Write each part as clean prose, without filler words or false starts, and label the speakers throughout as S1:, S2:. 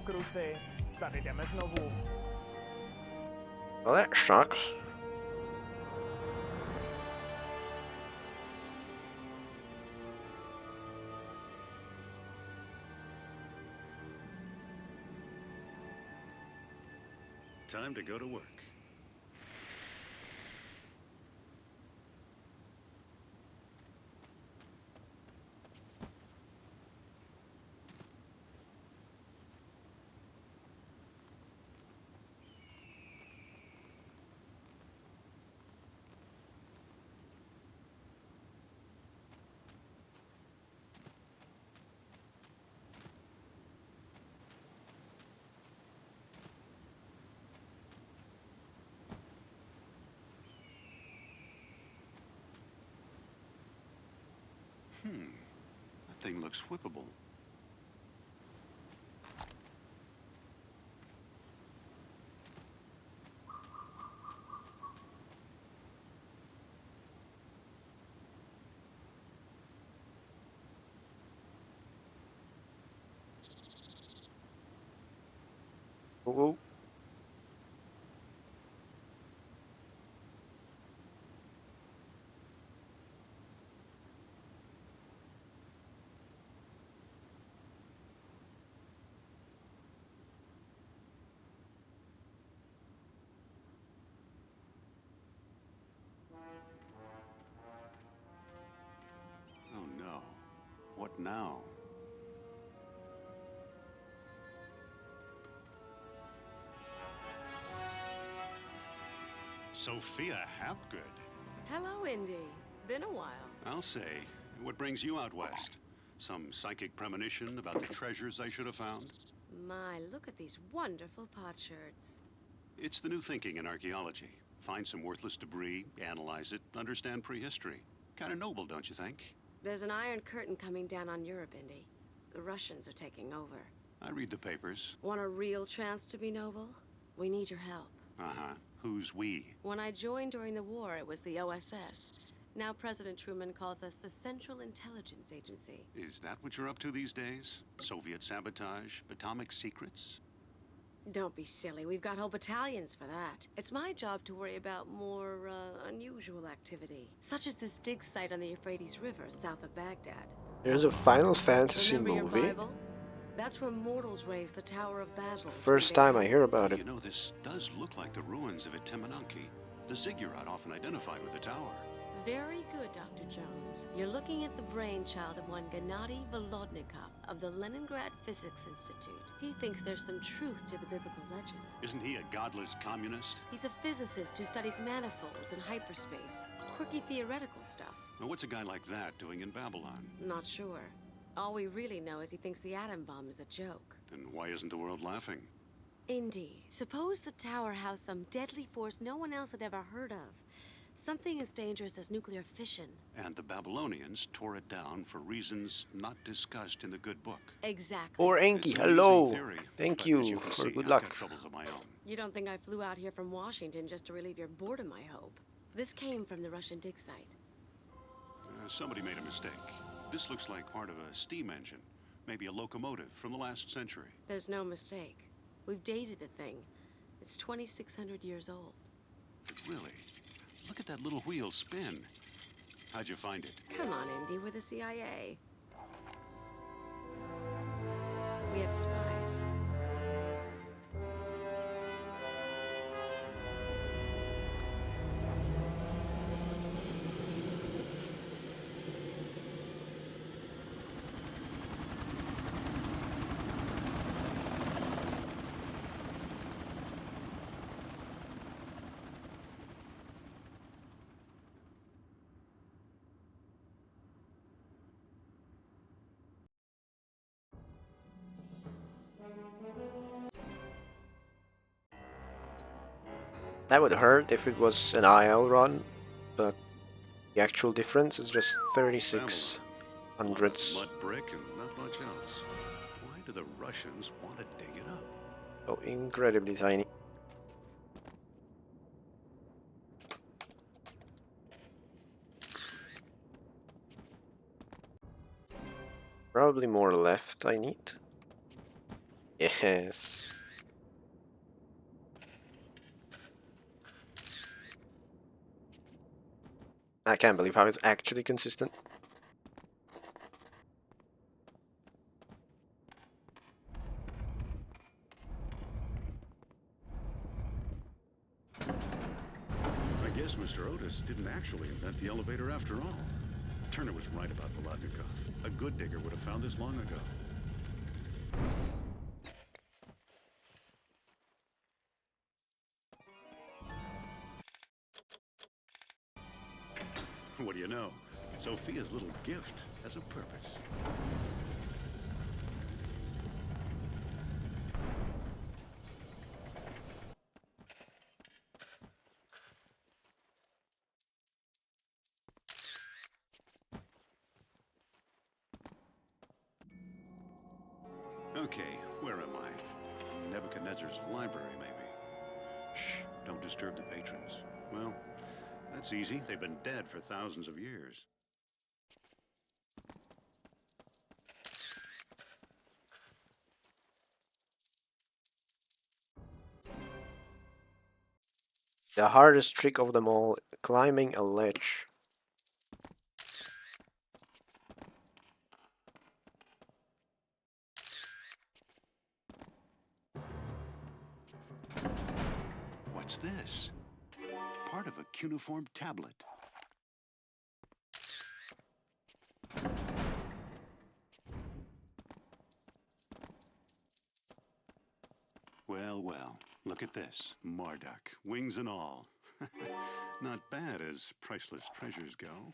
S1: Kluci, tady jdeme znovu.
S2: Well, that sucks.
S3: Time to go to work. That thing looks whippable.
S2: Ooh.
S3: Oh no. What now? Sophia Hapgood.
S4: Hello, Indy. Been a while.
S3: I'll say. What brings you out west? Some psychic premonition about the treasures I should have found?
S4: My, look at these wonderful potsherds.
S3: It's the new thinking in archaeology. Find some worthless debris, analyze it, understand prehistory. Kind of noble, don't you think?
S4: There's an iron curtain coming down on Europe, Indy. The Russians are taking over.
S3: I read the papers.
S4: Want a real chance to be noble? We need your help.
S3: Uh-huh. Who's we?
S4: When I joined during the war, it was the OSS. Now President Truman calls us the Central Intelligence Agency.
S3: Is that what you're up to these days? Soviet sabotage? Atomic secrets?
S4: Don't be silly. We've got whole battalions for that. It's my job to worry about more, unusual activity. Such as this dig site on the Euphrates River, south of Baghdad.
S2: There's a Final Fantasy
S4: Remember
S2: movie.
S4: your Bible? That's where mortals raised the Tower of Babel.
S2: It's the first time I hear about it.
S3: You know, this does look like the ruins of Itimenanki, the ziggurat often identified with the tower.
S4: Very good, Dr. Jones. You're looking at the brainchild of one Gennady Volodnikov of the Leningrad Physics Institute. He thinks there's some truth to the biblical legend.
S3: Isn't he a godless communist?
S4: He's a physicist who studies manifolds and hyperspace. Quirky theoretical stuff.
S3: Now, what's a guy like that doing in Babylon?
S4: Not sure. All we really know is he thinks the atom bomb is a joke.
S3: Then why isn't the world laughing?
S4: Indy, suppose the tower housed some deadly force no one else had ever heard of. Something as dangerous as nuclear fission.
S3: And the Babylonians tore it down for reasons not discussed in the good book.
S4: Exactly.
S2: Or Enki, hello. Thank you for good luck.
S3: Troubles of my own.
S4: You don't think I flew out here from Washington just to relieve your boredom, I hope. This came from the Russian dig site.
S3: Somebody made a mistake. This looks like part of a steam engine. Maybe a locomotive from the last century.
S4: There's no mistake. We've dated the thing. It's 2,600 years old.
S3: Really? Look at that little wheel spin. How'd you find it?
S4: Come on, Indy, we're the CIA. We have spies.
S2: That would hurt if it was an IL run, but the actual difference is just 36 hundredths.
S3: Mud brick and not much else. Why do the Russians want to dig it up?
S2: So incredibly tiny. Probably more left I need. Yes. I can't believe how it's actually consistent.
S3: I guess Mr. Otis didn't actually invent the elevator after all. Turner was right about Volodnikov. A good digger would have found this long ago. What do you know? Sophia's little gift has a purpose. Okay, where am I? Nebuchadnezzar's library, maybe. Shh, don't disturb the patrons. Well, that's easy. They've been dead for thousands of years.
S2: The hardest trick of them all, climbing a ledge.
S3: What's this? Part of a cuneiform tablet. Well, well, look at this. Marduk, wings and all. Not bad as priceless treasures go.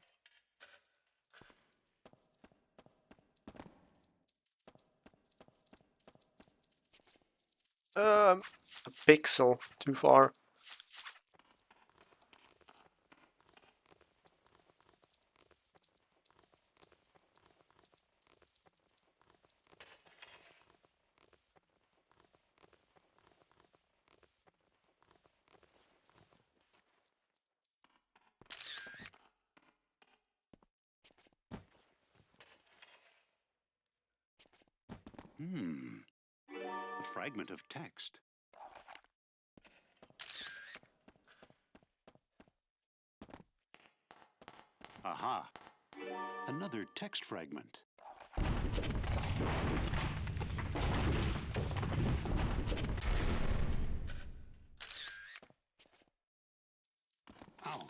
S2: A pixel too far.
S3: A fragment of text. Aha! Another text fragment. Ow.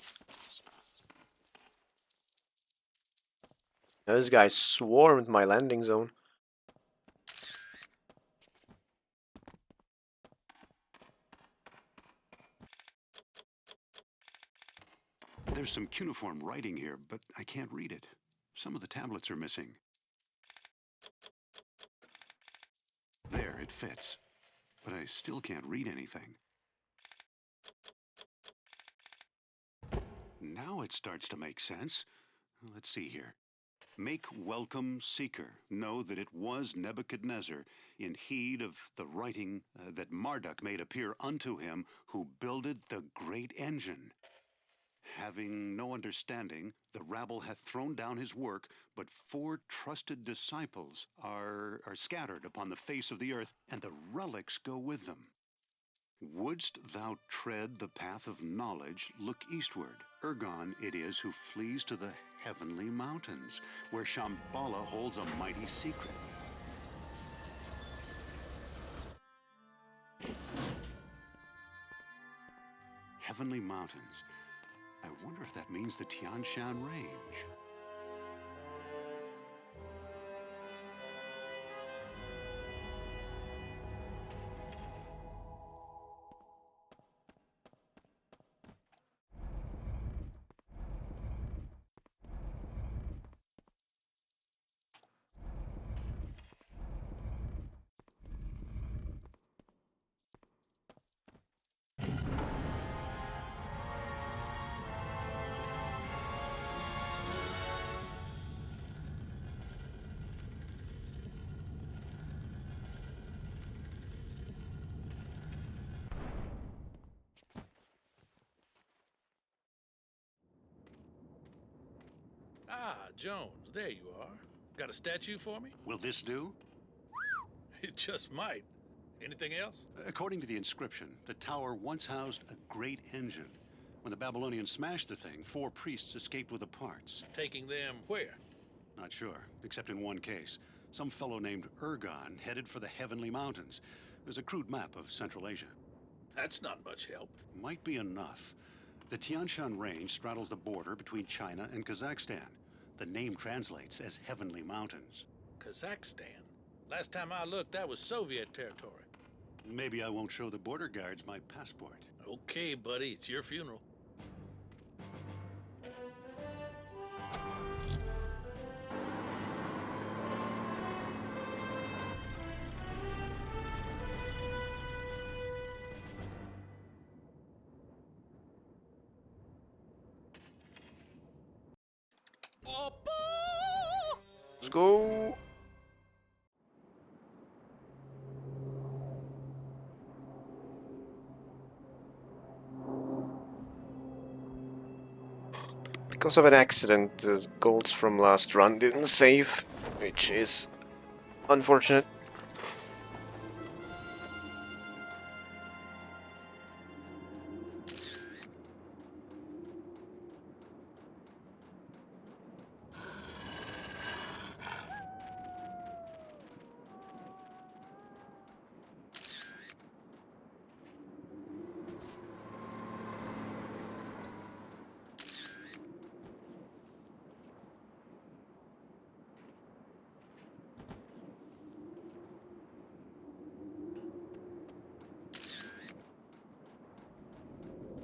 S2: Those guys swarmed my landing zone.
S3: There's some cuneiform writing here, but I can't read it. Some of the tablets are missing. There, it fits. But I still can't read anything. Now it starts to make sense. Let's see here. Make welcome seeker. Know that it was Nebuchadnezzar, in heed of the writing that Marduk made appear unto him, who builded the great engine. Having no understanding, the rabble hath thrown down his work, but 4 trusted disciples are scattered upon the face of the earth, and the relics go with them. Wouldst thou tread the path of knowledge, look eastward. Ergon it is who flees to the heavenly mountains, where Shambala holds a mighty secret. Heavenly mountains. I wonder if that means the Tian Shan range.
S5: Ah, Jones, there you are. Got a statue for me?
S3: Will this do?
S5: It just might. Anything else?
S3: According to the inscription, the tower once housed a great engine. When the Babylonians smashed the thing, 4 priests escaped with the parts.
S5: Taking them where?
S3: Not sure, except in one case. Some fellow named Ergon headed for the Heavenly Mountains. There's a crude map of Central Asia.
S5: That's not much help.
S3: Might be enough. The Tian Shan range straddles the border between China and Kazakhstan. The name translates as Heavenly Mountains.
S5: Kazakhstan? Last time I looked, that was Soviet territory.
S3: Maybe I won't show the border guards my passport.
S5: Okay, buddy, it's your funeral.
S2: Let's go. Because of an accident, the goals from last run didn't save, which is unfortunate.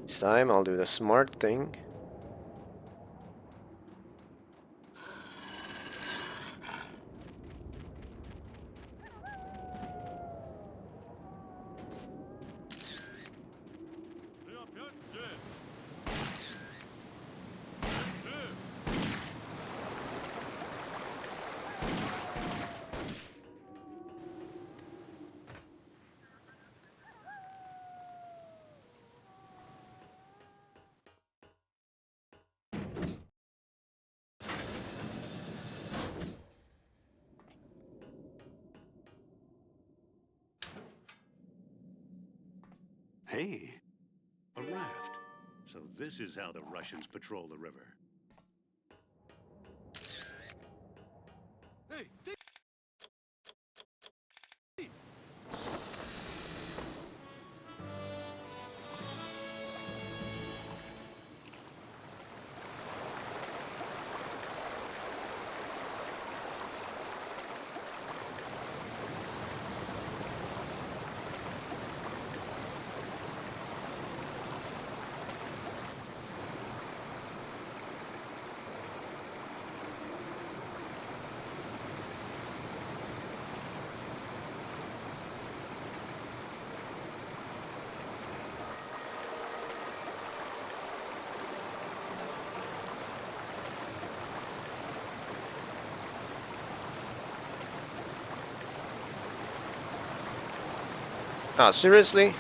S2: This time I'll do the smart thing.
S3: Hey, a raft. So this is how the Russians patrol the river.
S5: Hey,
S2: Ah, seriously?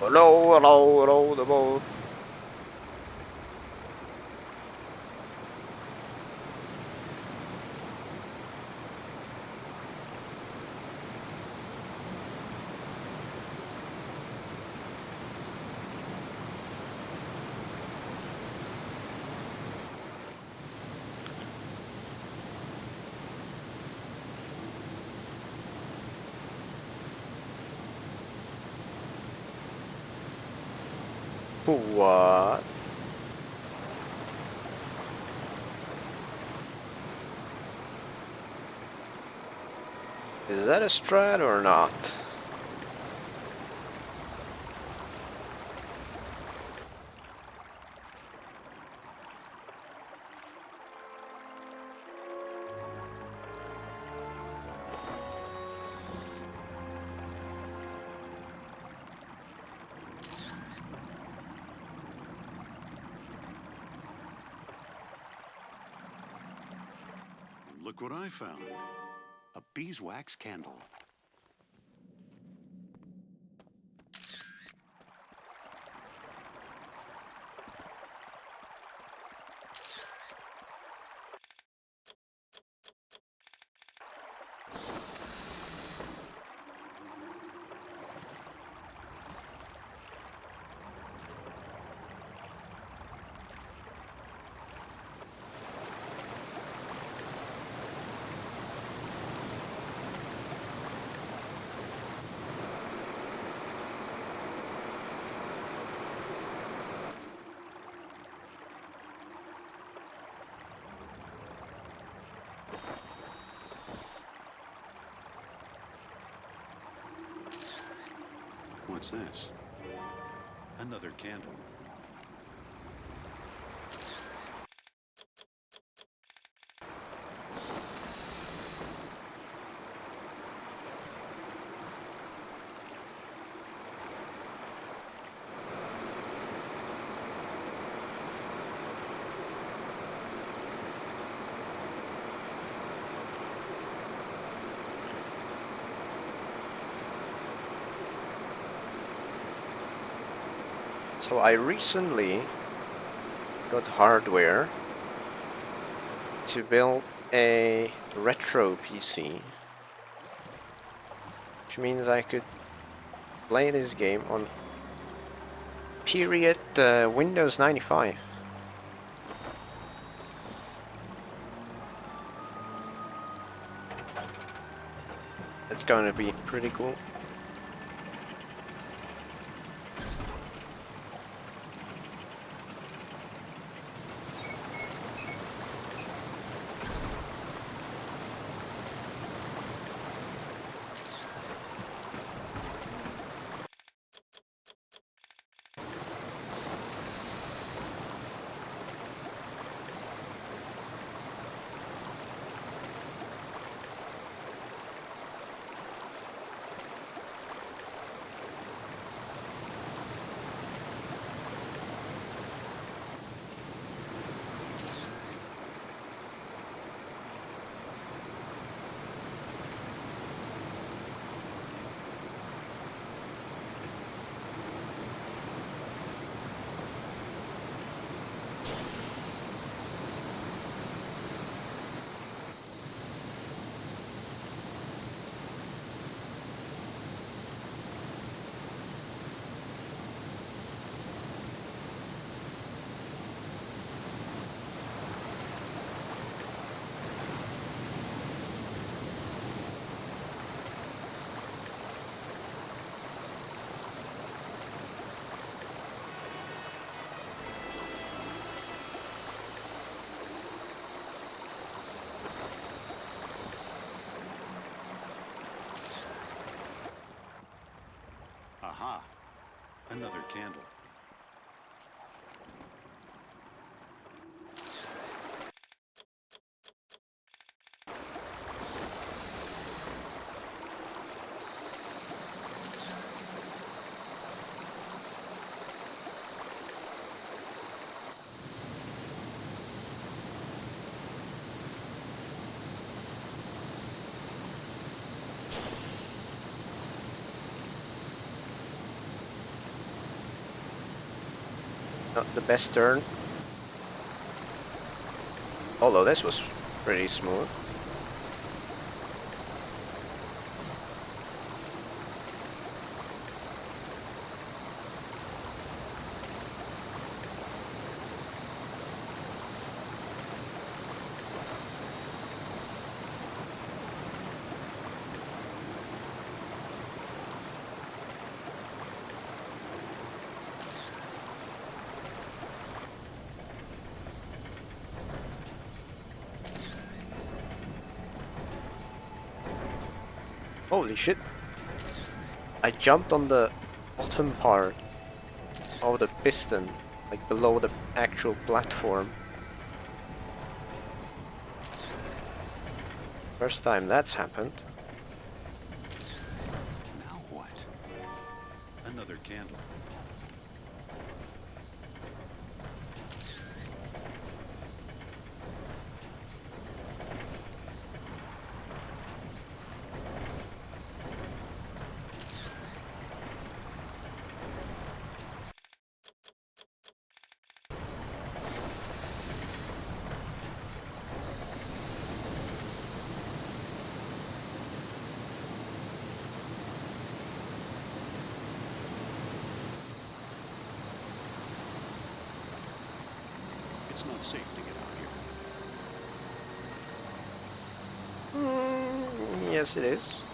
S2: Hello, hello, hello, the boat. What? Is that a strat or not?
S3: Look what I found. A beeswax candle. What's this? Another candle.
S2: So I recently got hardware to build a retro PC, which means I could play this game on period Windows 95. That's gonna be pretty cool.
S3: Aha! Another candle.
S2: Not the best turn. Although this was pretty smooth. Holy shit. I jumped on the bottom part of the piston, like below the actual platform. First time that's happened.
S3: Now what? Another candle. It's not safe to get out here.
S2: Yes, it is.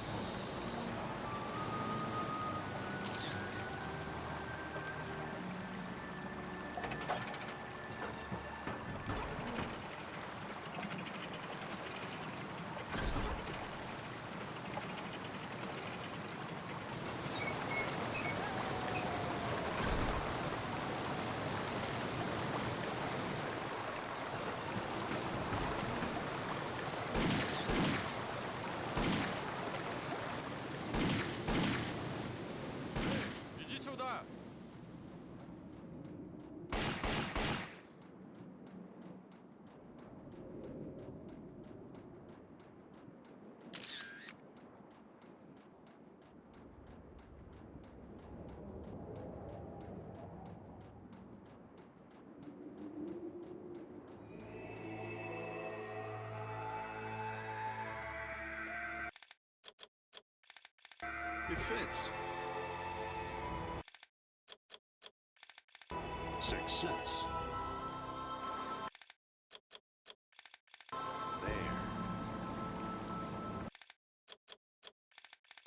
S3: It fits. 6 cents. There.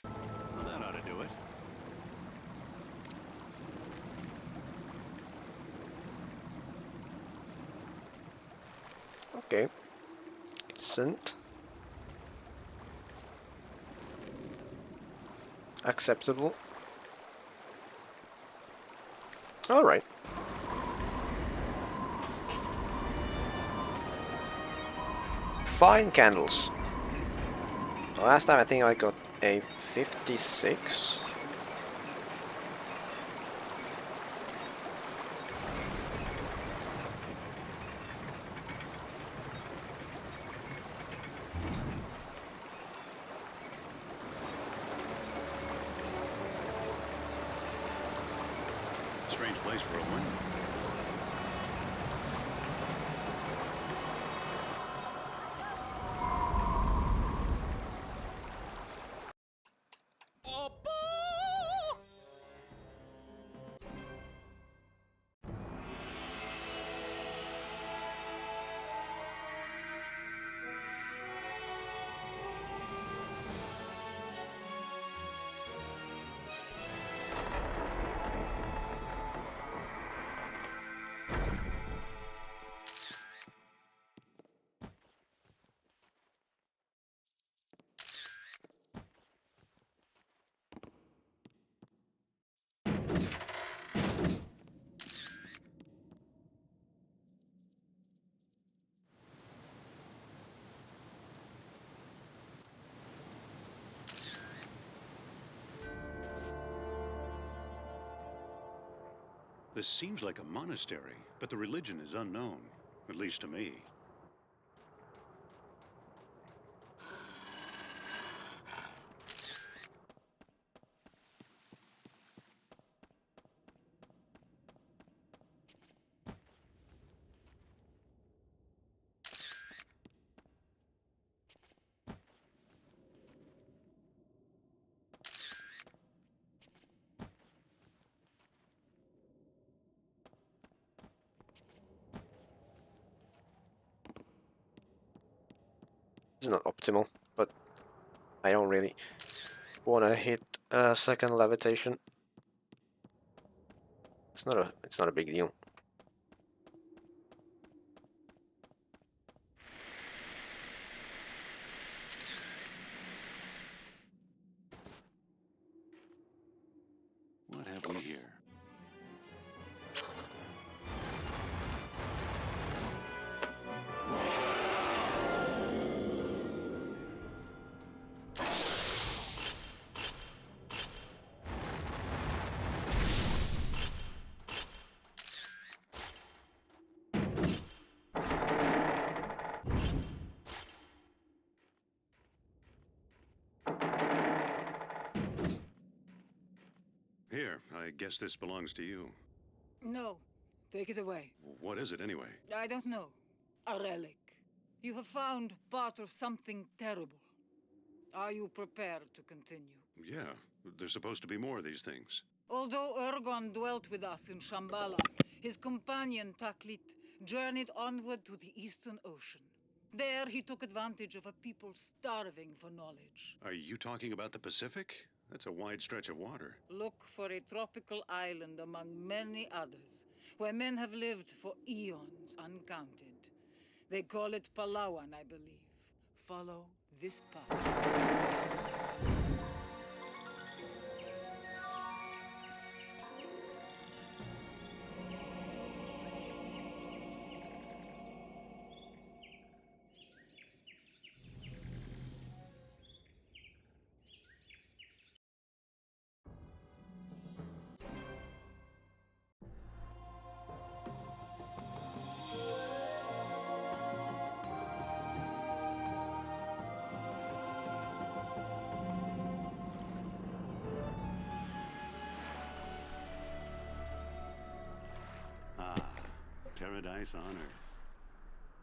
S3: Well, that ought to do it.
S2: Okay. Decent. Acceptable. Alright. Fine candles. Last time I think I got a 56.
S3: Strange place for a one. This seems like a monastery, but the religion is unknown, at least to me.
S2: It's not optimal, but I don't really want to hit a second levitation. It's not a big deal.
S3: Here, I guess this belongs to you.
S6: No. Take it away.
S3: What is it, anyway?
S6: I don't know. A relic. You have found part of something terrible. Are you prepared to continue?
S3: Yeah, there's supposed to be more of these things.
S6: Although Ergon dwelt with us in Shambala, his companion Taklit journeyed onward to the Eastern Ocean. There he took advantage of a people starving for knowledge.
S3: Are you talking about the Pacific? That's a wide stretch of water.
S6: Look for a tropical island among many others, where men have lived for eons uncounted. They call it Palawan, I believe. Follow this path.
S3: Paradise on Earth.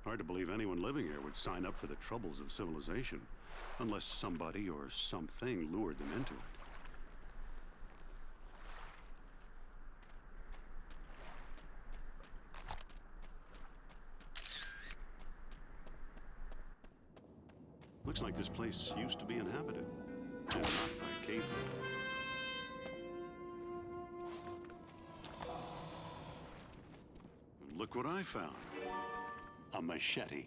S3: Hard to believe anyone living here would sign up for the troubles of civilization, unless somebody or something lured them into it. Looks like this place used to be inhabited, and not by cavemen. Look what I found. A machete.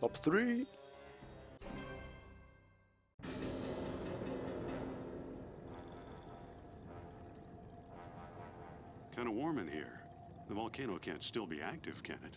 S2: Top 3.
S3: Kind of warm in here. The volcano can't still be active, can it?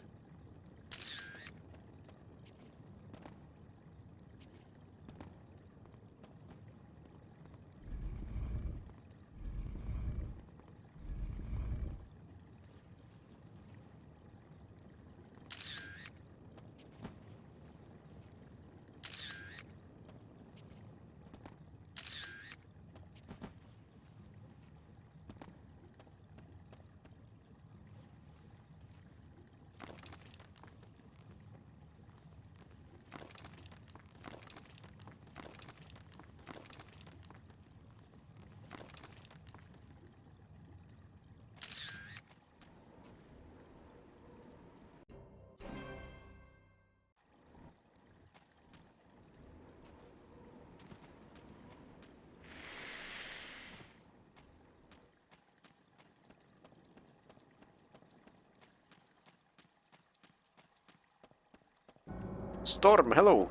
S2: Storm, hello!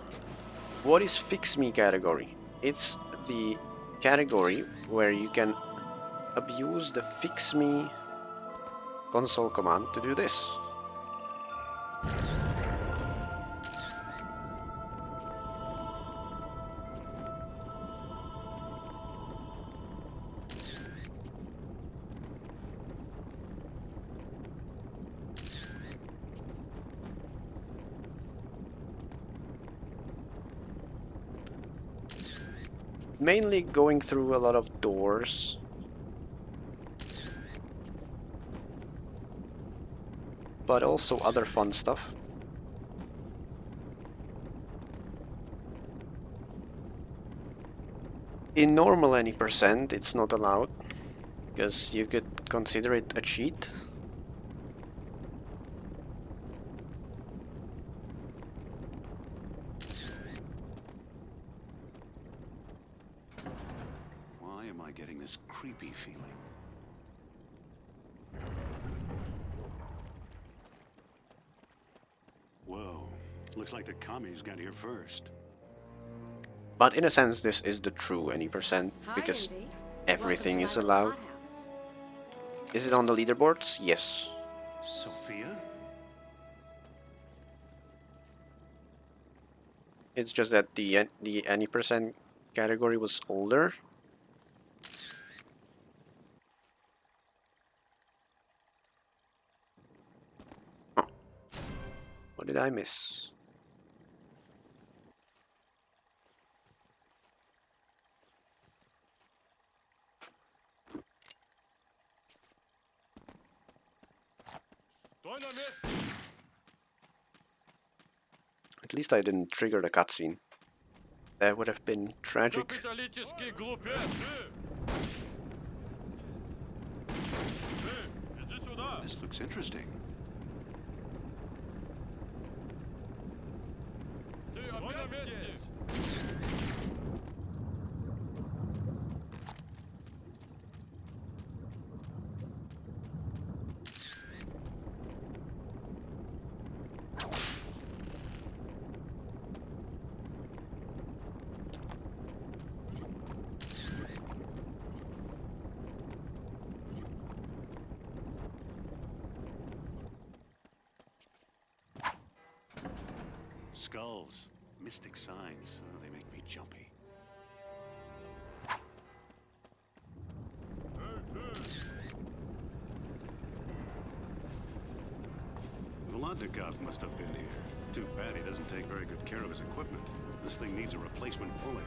S2: What is fixme category? It's the category where you can abuse the fixme console command to do this. Mainly going through a lot of doors. But also other fun stuff. In normal any percent, it's not allowed, because you could consider it a cheat.
S3: Why am I getting this creepy feeling? Whoa, looks like the commies got here first.
S2: But in a sense, this is the true any percent,
S4: Hi,
S2: because
S4: Indy.
S2: everything
S4: Welcome
S2: is
S4: to my
S2: allowed.
S4: hothouse.
S2: Is it on the leaderboards? Yes.
S3: Sophia?
S2: It's just that the any percent category was older. Oh. What did I miss? At least I didn't trigger the cutscene. That would have been tragic.
S5: Капиталистический глупец! Иди сюда!
S3: This looks interesting.
S5: Ты опять здесь?
S3: Skulls, mystic signs, oh, they make me jumpy. Volodnikov must have been here. Too bad he doesn't take very good care of his equipment. This thing needs a replacement pulley.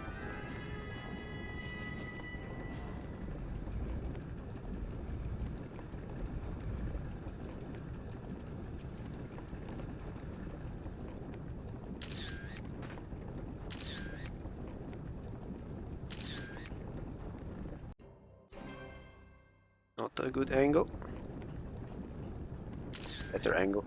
S2: Not a good angle. Better angle.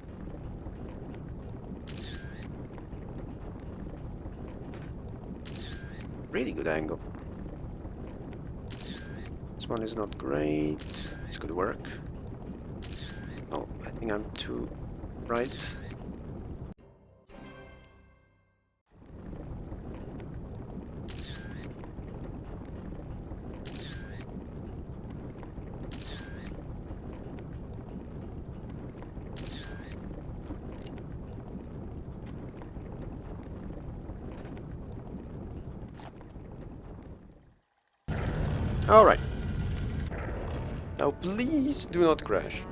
S2: Really good angle. This one is not great. This could work. Oh, I think I'm too right. Alright. Now please do not crash.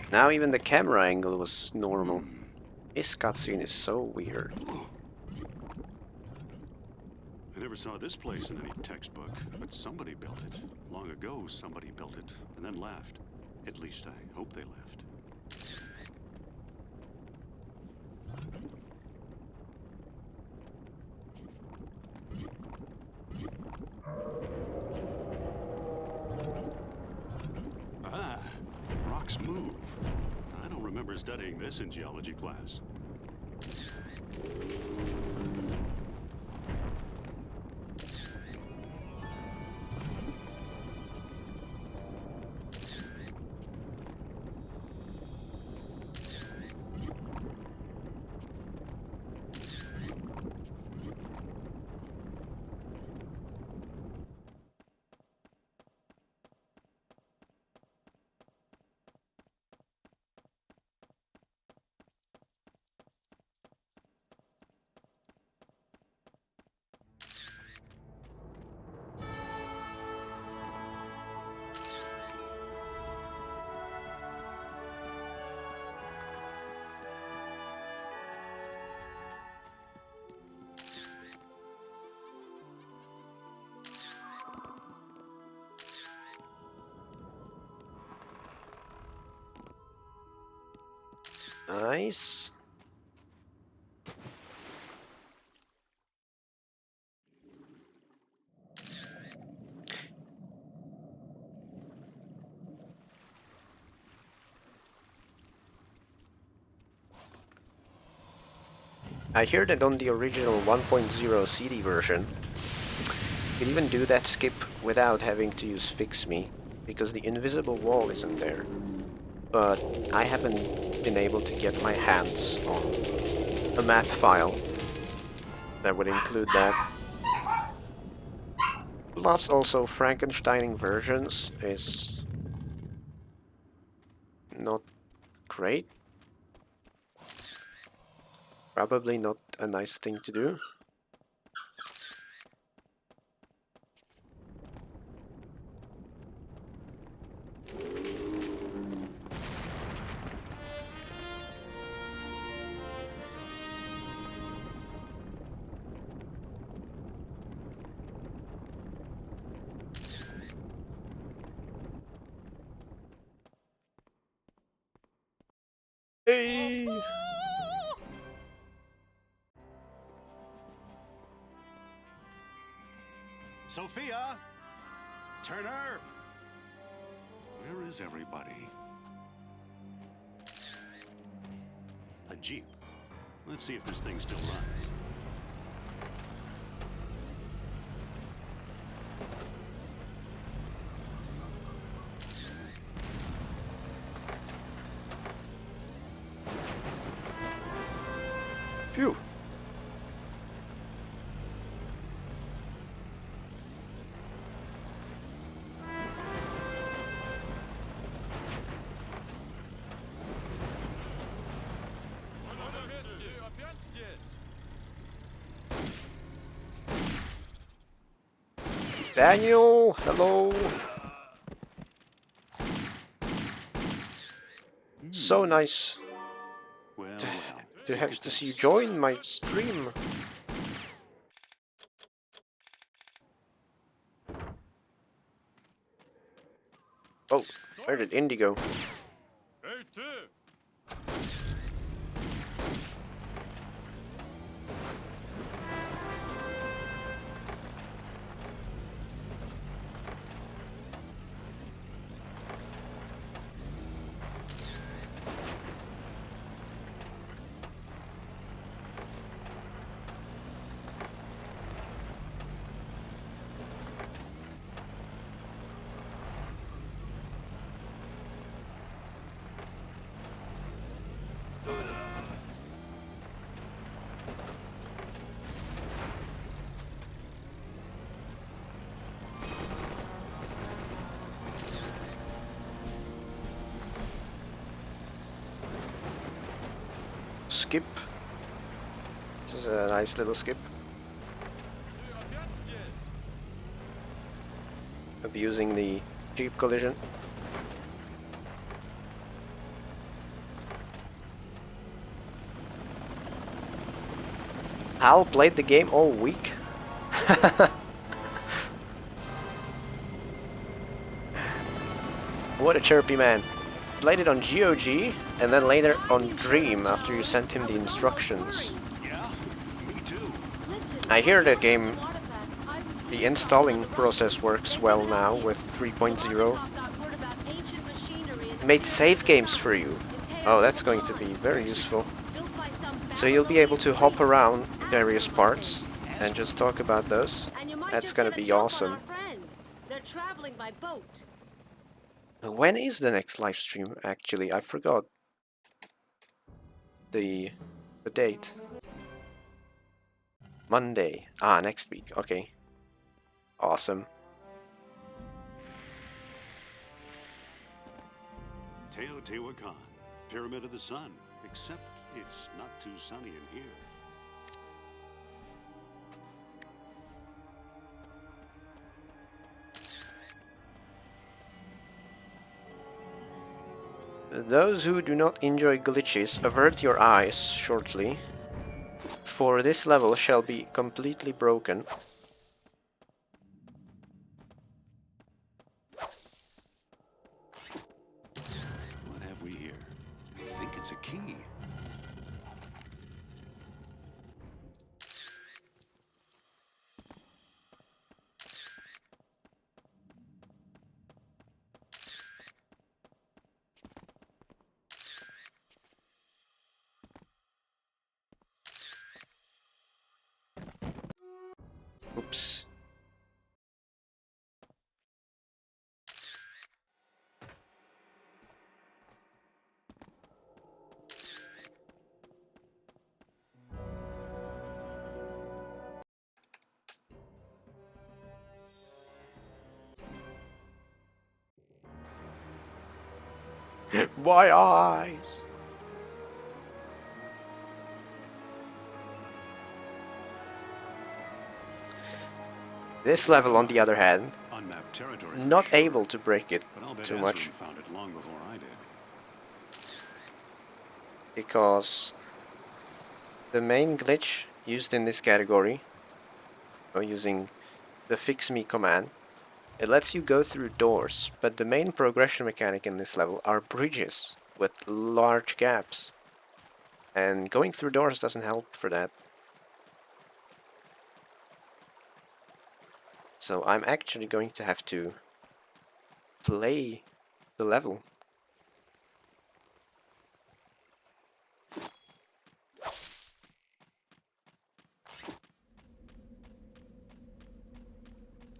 S2: Now even the camera angle was normal. This cutscene is so weird.
S3: I never saw this place in any textbook, but somebody built it. Long ago, somebody built it, and then left. At least I hope they left. remember studying this in geology class.
S2: Nice. I hear that on the original 1.0 CD version, you can even do that skip without having to use fixme, because the invisible wall isn't there. But I haven't been able to get my hands on a map file that would include that. Plus also Frankensteining versions is not great. Probably not a nice thing to do. Hey!
S3: Sophia! Turner! Where is everybody? A jeep. Let's see if this thing still runs.
S2: Phew. Daniel, hello. So nice
S3: Well,
S2: to have to see you join my stream. Oh, where did Indy go? Skip. This is a nice little skip. Abusing the jeep collision. Hal played the game all week. What a chirpy man. Played it on GOG and then later on Dream after you sent him the instructions.
S3: yeah, me too.
S2: I hear the game, the installing process works well now with 3.0. It made save games for you. Oh, that's going to be very useful.
S4: Built by some
S2: So you'll be able to hop
S4: Babylonian
S2: around
S4: priest
S2: various
S4: after
S2: parts
S4: London.
S2: and just talk about those.
S4: And you might
S2: That's
S4: just
S2: gonna
S4: get a
S2: be
S4: jump on
S2: awesome.
S4: our friends. They're traveling by boat.
S2: When is the next live stream? Actually, I forgot the date. Monday. Ah, next week. Okay. Awesome.
S3: Teotihuacan, Pyramid of the Sun, except it's not too sunny in here.
S2: Those who do not enjoy glitches, avert your eyes shortly, for this level shall be completely broken.
S3: What have we here? I think it's a key.
S2: Oops. My eyes! This level, on the other hand,
S3: Unmapped territory.
S2: not able to break it
S3: But I'll bet
S2: too much,
S3: Aetherium found it long before I did.
S2: because the main glitch used in this category, or using the fixme command, it lets you go through doors, but the main progression mechanic in this level are bridges with large gaps. And going through doors doesn't help for that. So I'm actually going to have to play the level.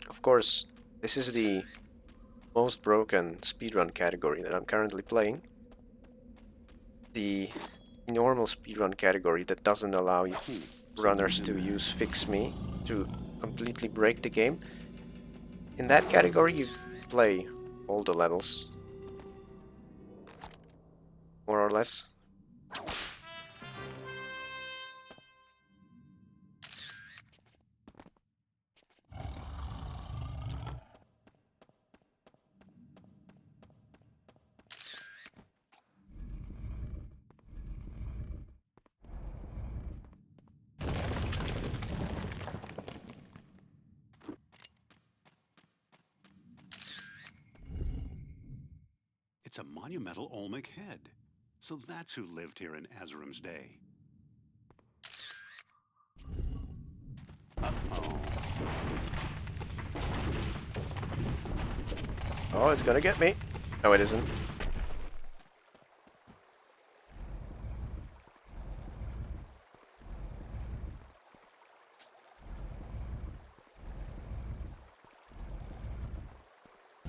S2: Of course, this is the most broken speedrun category that I'm currently playing. The normal speedrun category that doesn't allow you runners to use fixme to completely break the game. In that category you play all the levels, more or less.
S3: It's a monumental Olmec head. So that's who lived here in Aetherium's day. Uh-oh.
S2: Oh, it's gonna get me. No, it isn't.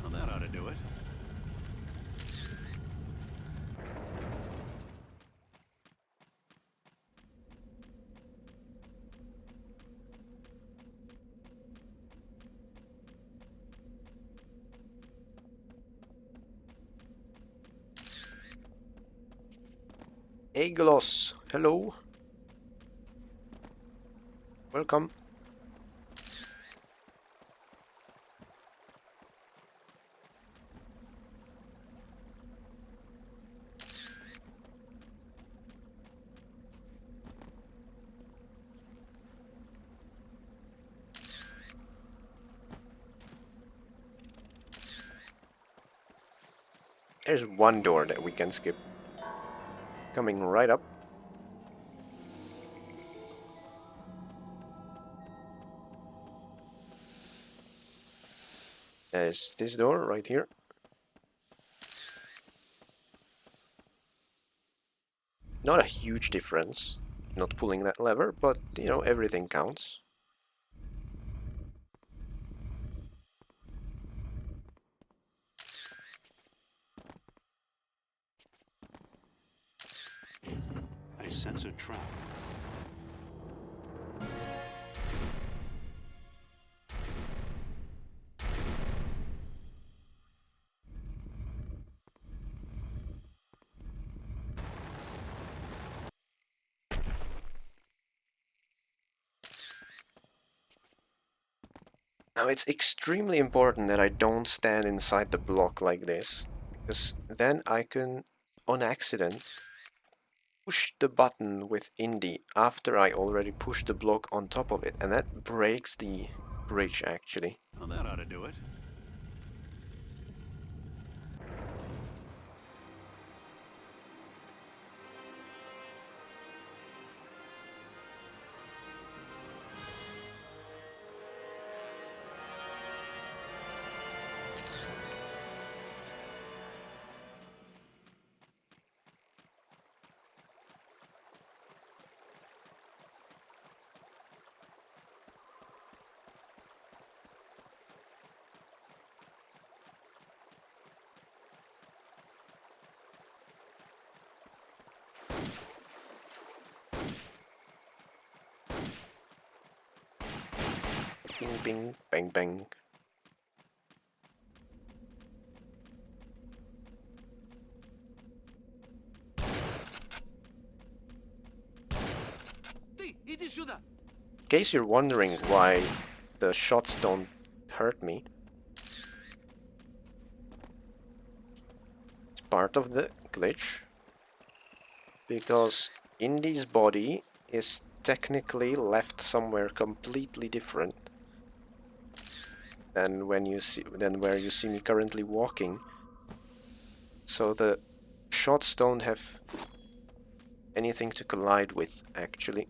S3: Well, that ought to do it.
S2: Aglos, hello. Welcome. There's one door that we can skip. Coming right up. There's this door right here. Not a huge difference, not pulling that lever, but you know, everything counts.
S3: I sense a trap.
S2: Now it's extremely important that I don't stand inside the block like this, because then I can, on accident, push the button with Indy after I already pushed the block on top of it, and that breaks the bridge actually.
S3: Well, that ought to do it.
S2: Bing bing bang bang. In case you're wondering why the shots don't hurt me, it's part of the glitch, because Indy's body is technically left somewhere completely different than where you see me currently walking. So the shots don't have anything to collide with actually.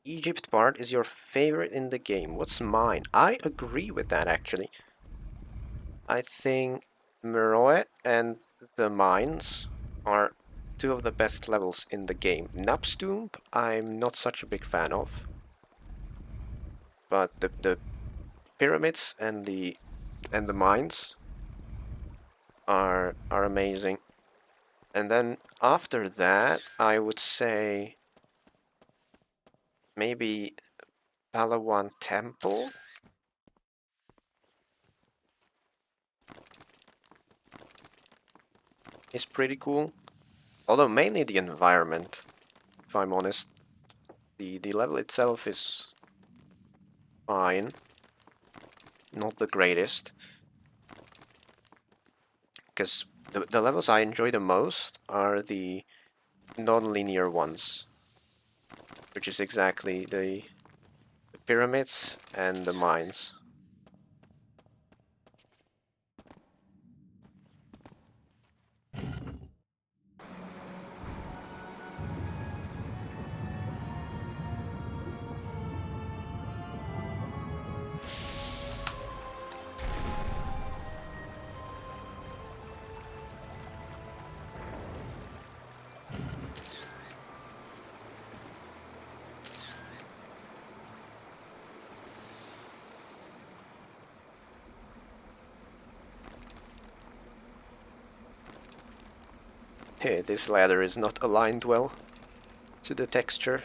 S2: Egypt part is your favorite in the game. What's mine? I agree with that actually. I think Meroe and the mines are two of the best levels in the game. Napstomb I'm not such a big fan of. But the pyramids and the mines are amazing. And then after that I would say maybe Palawan Temple. Is pretty cool. Although mainly the environment, if I'm honest. The level itself is fine. Not the greatest. because the levels I enjoy the most are the non-linear ones, which is exactly the pyramids and the mines. Hey, this ladder is not aligned well to the texture.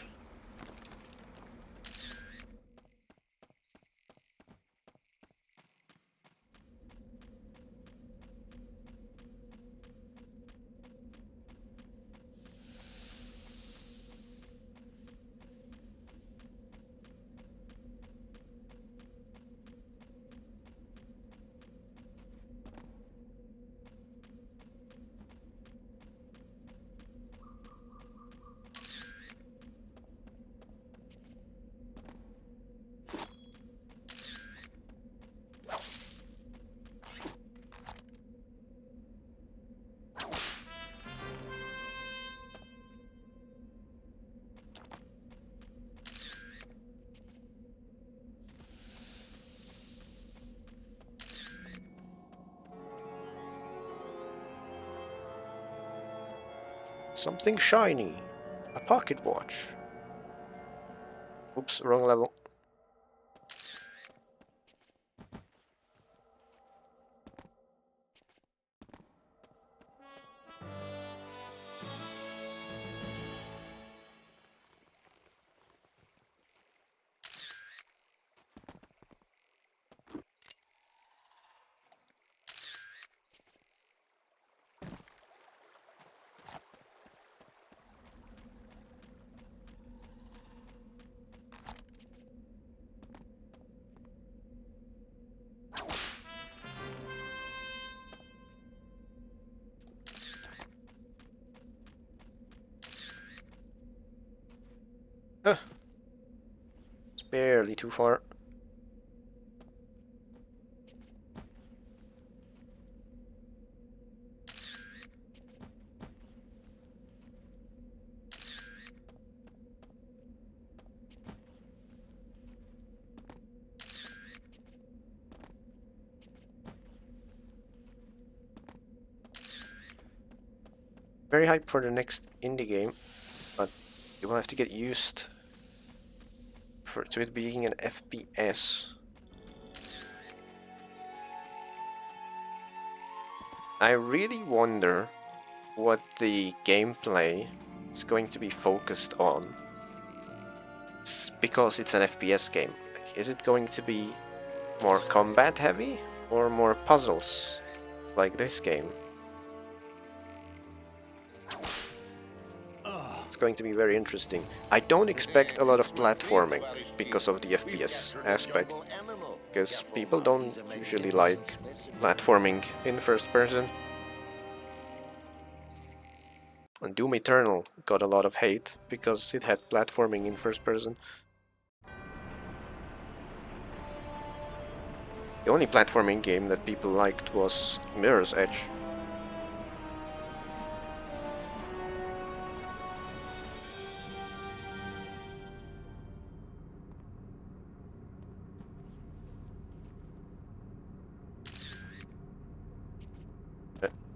S2: Something shiny. A pocket watch. Oops, wrong level. It's barely too far. Very hyped for the next indie game, but you will have to get used to it being an FPS. I really wonder what the gameplay is going to be focused on. Because it's an FPS game. Like, is it going to be more combat heavy or more puzzles like this game? It's going to be very interesting. I don't expect a lot of platforming because of the FPS aspect, because people don't usually like platforming in first person. And Doom Eternal got a lot of hate because it had platforming in first person. The only platforming game that people liked was Mirror's Edge.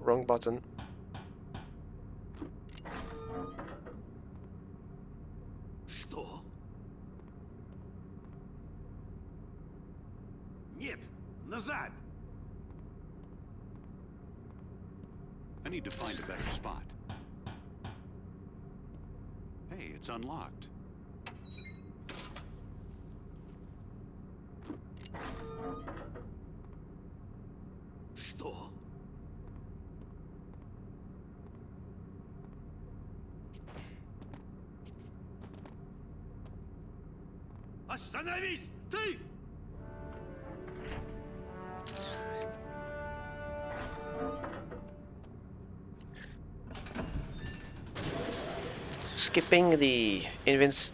S2: Wrong button.
S5: Что? Нет, назад! I need to find a better spot. Hey, it's unlocked. Что? Остановись, ты!
S2: skipping the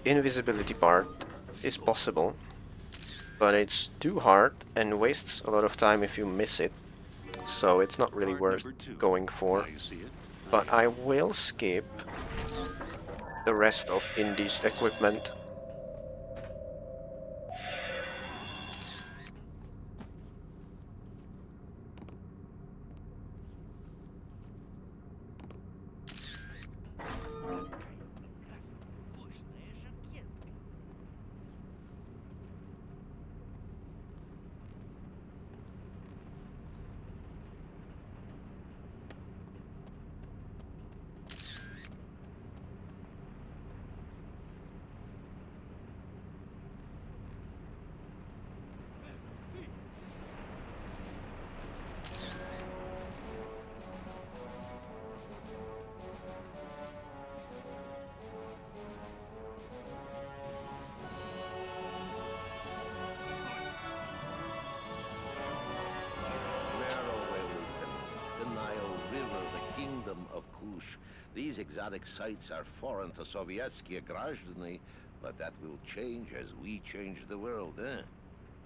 S2: invisibility part is possible, but it's too hard and wastes a lot of time if you miss it, so it's not really
S3: Part
S2: worth
S3: number 2.
S2: going for.
S3: Now you see it.
S2: But I will skip the rest of Indy's equipment.
S7: The Nile River, the kingdom of Kush. These exotic sites are foreign to Sovietsky Grajny, but that will change as we change the world, eh?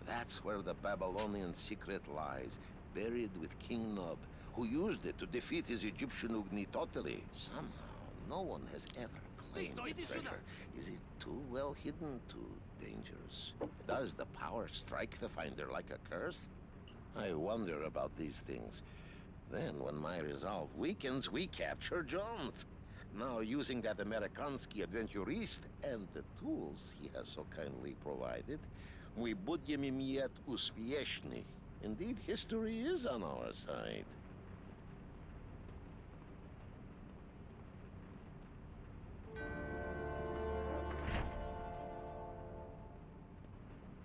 S7: That's where the Babylonian secret lies, buried with King Nub, who used it to defeat his Egyptian Ugni totally. Somehow, no one has ever claimed the treasure. Is it too well hidden, too dangerous? Does the power strike the finder like a curse? I wonder about these things. Then, when my resolve weakens, we capture Jones. Now, using that Amerikansky adventurist and the tools he has so kindly provided, we budjem im yet uspieszny. Indeed, history is on our side.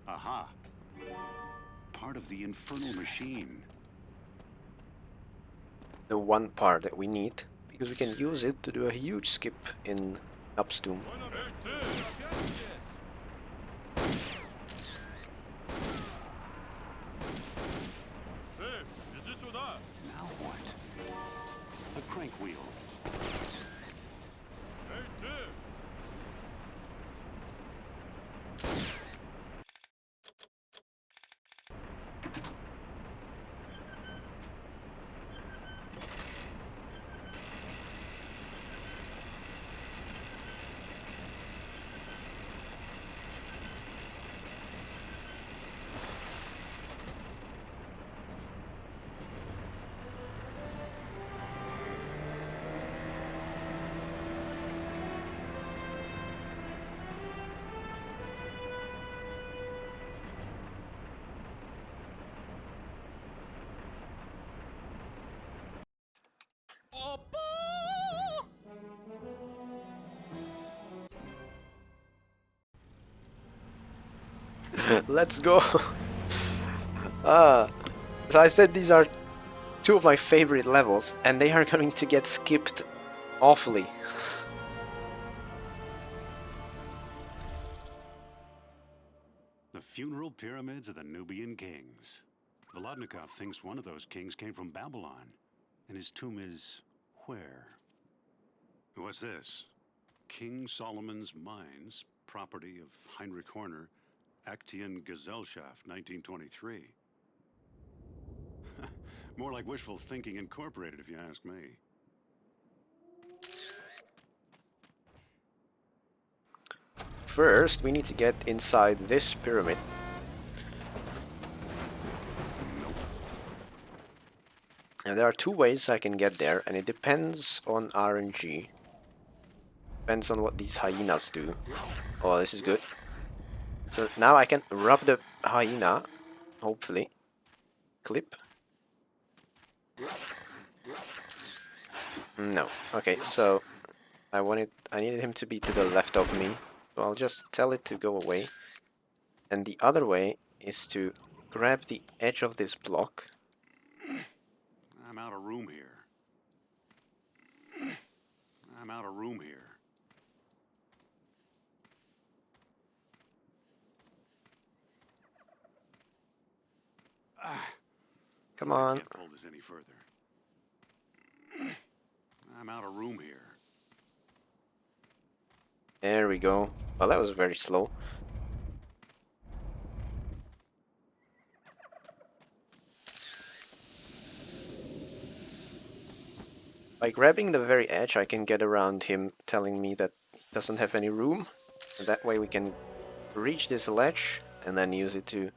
S3: Aha. Part of the Infernal Machine.
S2: The one part that we need, because we can use it to do a huge skip in Upstomb.
S3: Now what? The crank wheel.
S2: Let's go! So I said these are two of my favorite levels, and they are going to get skipped awfully.
S3: The funeral pyramids of the Nubian kings. Volodnikov thinks one of those kings came from Babylon, and his tomb is where? What's this? King Solomon's Mines, property of Heinrich Horner, Aktien Gesellschaft, 1923. More like wishful thinking incorporated, if you ask me.
S2: First, we need to get inside this pyramid. And there are two ways I can get there, and it depends on RNG. Depends on what these hyenas do. Oh, this is good. So now I can rub the hyena, hopefully. Clip. No. Okay, so I needed him to be to the left of me. So I'll just tell it to go away. And the other way is to grab the edge of this block.
S3: I'm out of room here. I'm out of room here.
S2: Come
S3: I
S2: on.
S3: can't hold this any further. I'm out of room here.
S2: There we go. Well, that was very slow. By grabbing the very edge, I can get around him telling me that he doesn't have any room. And that way we can reach this ledge and then use it to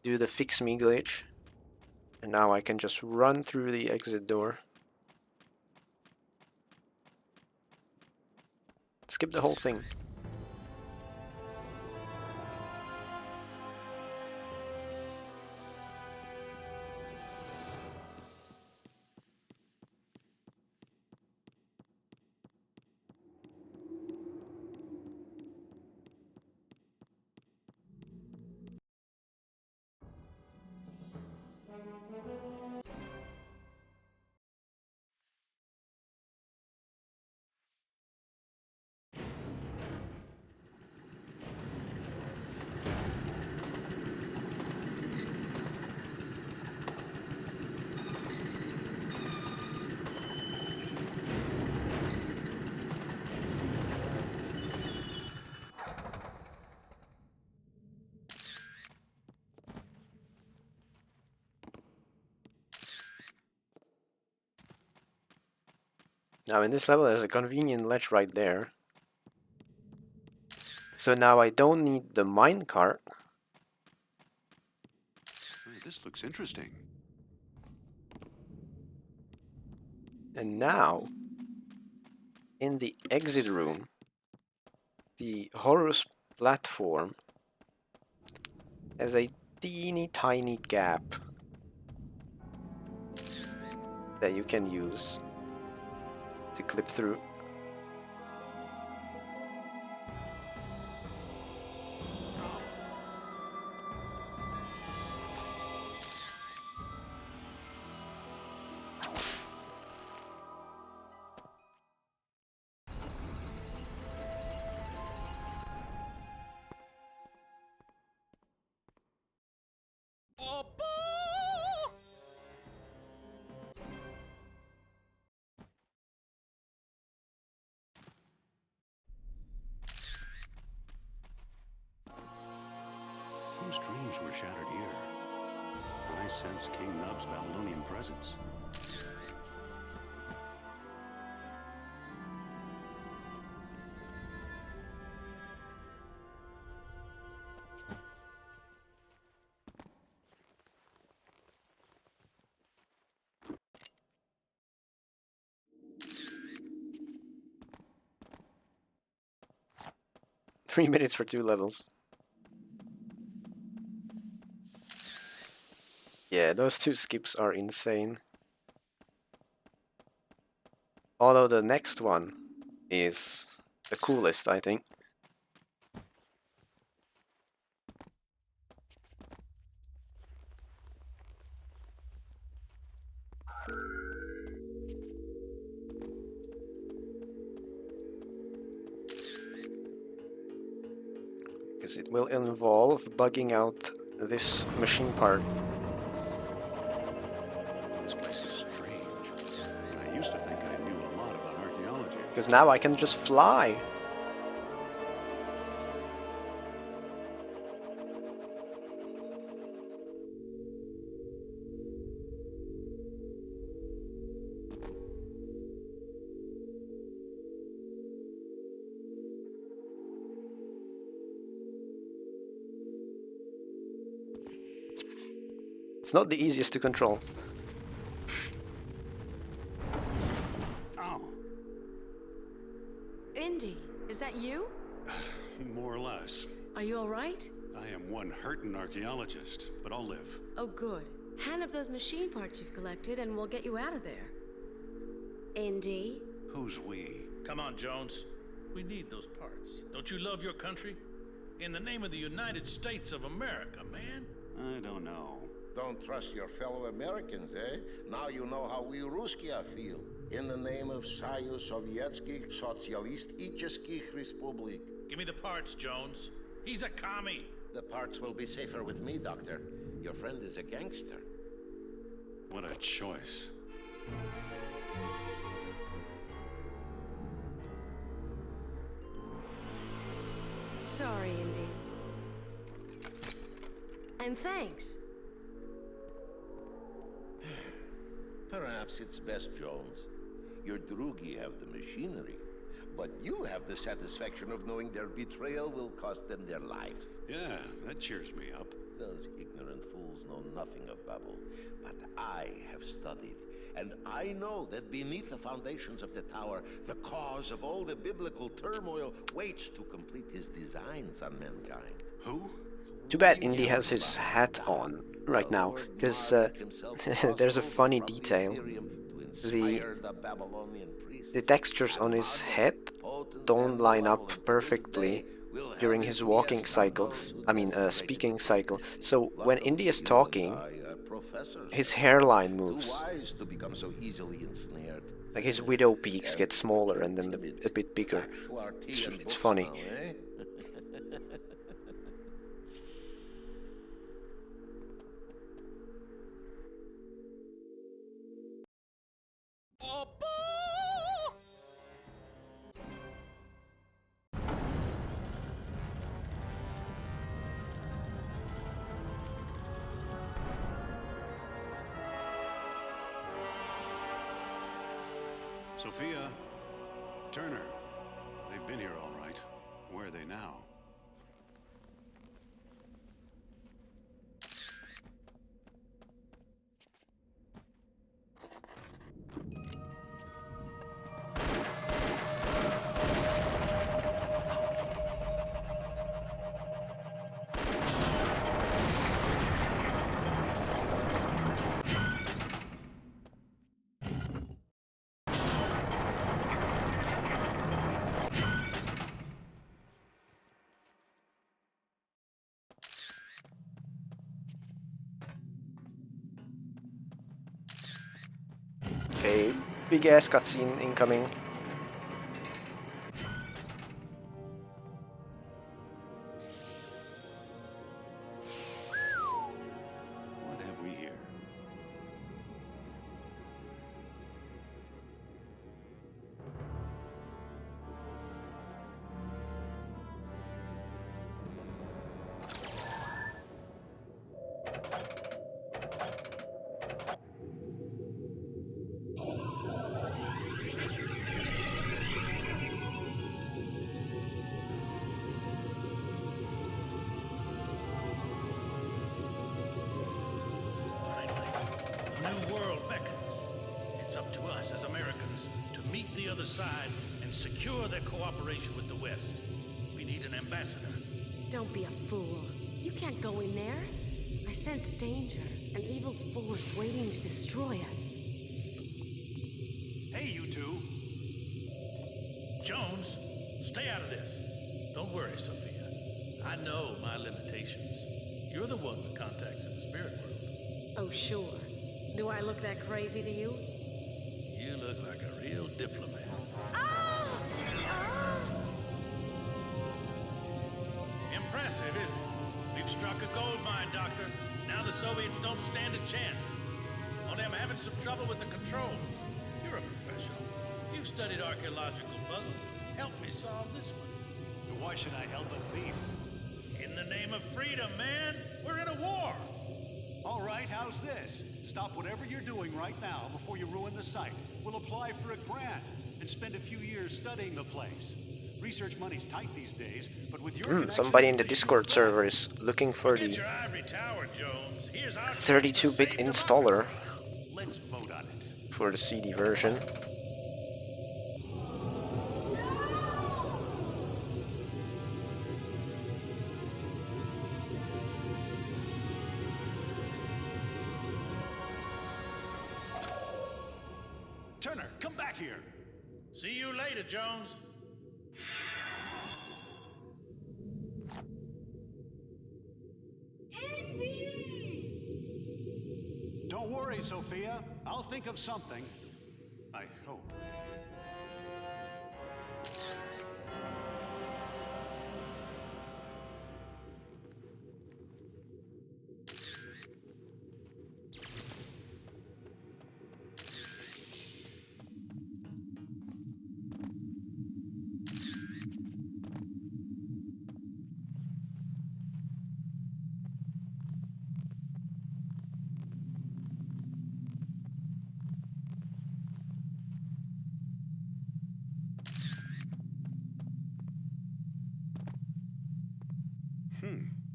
S2: do the fix me glitch. And now I can just run through the exit door. Skip the whole thing. Now in this level there's a convenient ledge right there. So now I don't need the minecart.
S3: This looks interesting.
S2: And now, in the exit room, the Horus platform has a teeny tiny gap that you can use to clip through.
S3: Whose dreams were shattered here? I sense King Nub's Babylonian presence.
S2: 3 minutes for 2 levels. Yeah, those 2 skips are insane. Although the next one is the coolest, I think. Because it will involve bugging out this machine part.
S3: This place is strange. I used to think I knew a lot about archaeology.
S2: Because now I can just fly. It's not the easiest to control.
S3: Ow!
S4: Indy, is that you?
S3: More or less.
S4: Are you all right?
S3: I am one hurtin' archaeologist, but I'll live.
S4: Oh, good. Hand up those machine parts you've collected and we'll get you out of there. Indy?
S3: Who's we?
S5: Come on, Jones. We need those parts. Don't you love your country? In the name of the United States of America, man.
S3: I don't know.
S7: Don't trust your fellow Americans, eh? Now you know how we Ruskia feel. In the name of Soyuz Sovietskих Socialistических Republik.
S5: Give me the parts, Jones. He's a commie.
S7: The parts will be safer with me, Doctor. Your friend is a gangster.
S3: What a choice.
S4: And thanks.
S7: Perhaps it's best, Jones. Your Drugi have the machinery, but you have the satisfaction of knowing their betrayal will cost them their lives.
S3: Yeah, that cheers me up.
S7: Those ignorant fools know nothing of Babel, but I have studied, and I know that beneath the foundations of the tower, the cause of all the biblical turmoil waits to complete his designs on mankind.
S3: Who?
S2: Too bad Indy has his hat on right now, because there's a funny detail. The textures on his head don't line up perfectly during his walking cycle, speaking cycle. So when Indy is talking, his hairline moves. Like his widow peaks get smaller and then a bit bigger. It's funny.
S3: Sophia, Turner, they've been here all right. Where are they now?
S2: Okay, big ass cutscene incoming.
S3: What have we here?
S5: New world beckons. It's up to us as Americans to meet the other side and secure their cooperation with the West. We need an ambassador.
S4: Don't be a fool. You can't go in there. I sense danger, an evil force waiting to destroy us.
S3: Hey, you two!
S5: Jones, stay out of this. Don't worry, Sophia. I know my limitations. You're the one with contacts in the spirit world.
S4: Oh, sure. Do I look that crazy to you?
S5: You look like a real diplomat.
S4: Ah! Ah!
S5: Impressive, isn't it? We've struck a gold mine, Doctor. Now the Soviets don't stand a chance. Only I'm having some trouble with the controls. You're a professional. You've studied archaeological puzzles. Help me solve this one.
S3: Why should I help a thief?
S5: In the name of freedom, man! We're in a war!
S3: All right, how's this? Stop whatever you're doing right now before you ruin the site. We'll apply for a grant and spend a few years studying the place. Research money's tight these days, but with your
S2: Somebody in the Discord server is looking for
S5: Get
S2: the
S5: your ivory tower, Jones. Here's our
S2: 32-bit installer
S3: Let's vote on it.
S2: for the CD version.
S3: Turner, come back here.
S5: See you later, Jones.
S3: Don't worry, Sophia. I'll think of something. I hope.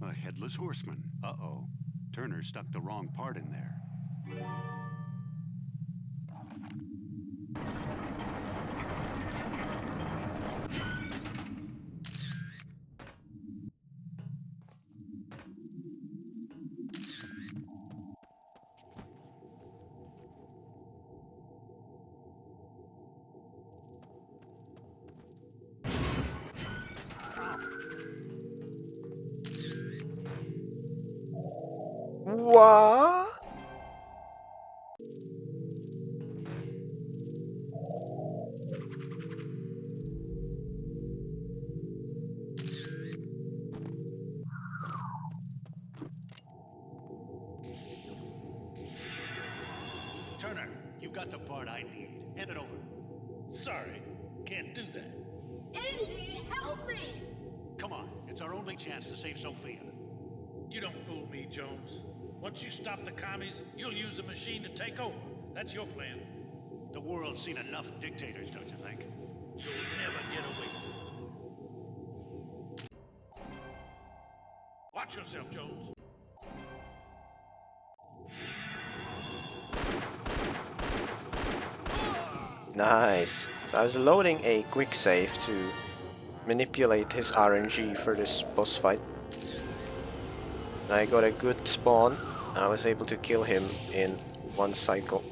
S3: A headless horseman. Uh-oh. Turner stuck the wrong part in there.
S2: What?
S3: Turner, you got the part I need. Hand it over.
S5: Sorry, can't do that.
S8: Andy, help me!
S3: Come on, it's our only chance to save Sophia.
S5: You don't fool me, Jones. Once you stop the commies, you'll use the machine to take over. That's your plan.
S3: The world's seen enough dictators, don't you think?
S5: You'll never get away. Watch yourself, Jones.
S2: Nice. So I was loading a quick save to manipulate his RNG for this boss fight. I got a good spawn. I was able to kill him in one cycle.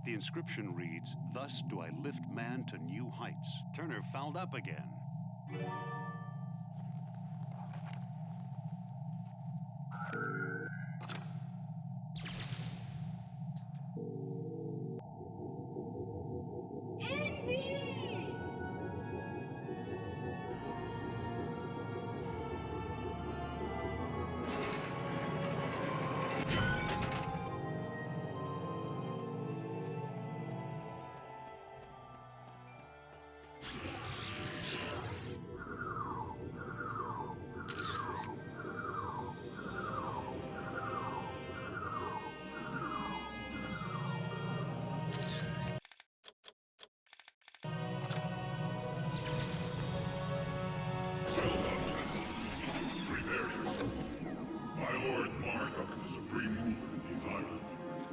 S3: The inscription reads, "Thus do I lift man to new heights." Turner fouled up again.
S9: My lord Marduk, the supreme ruler in these islands, for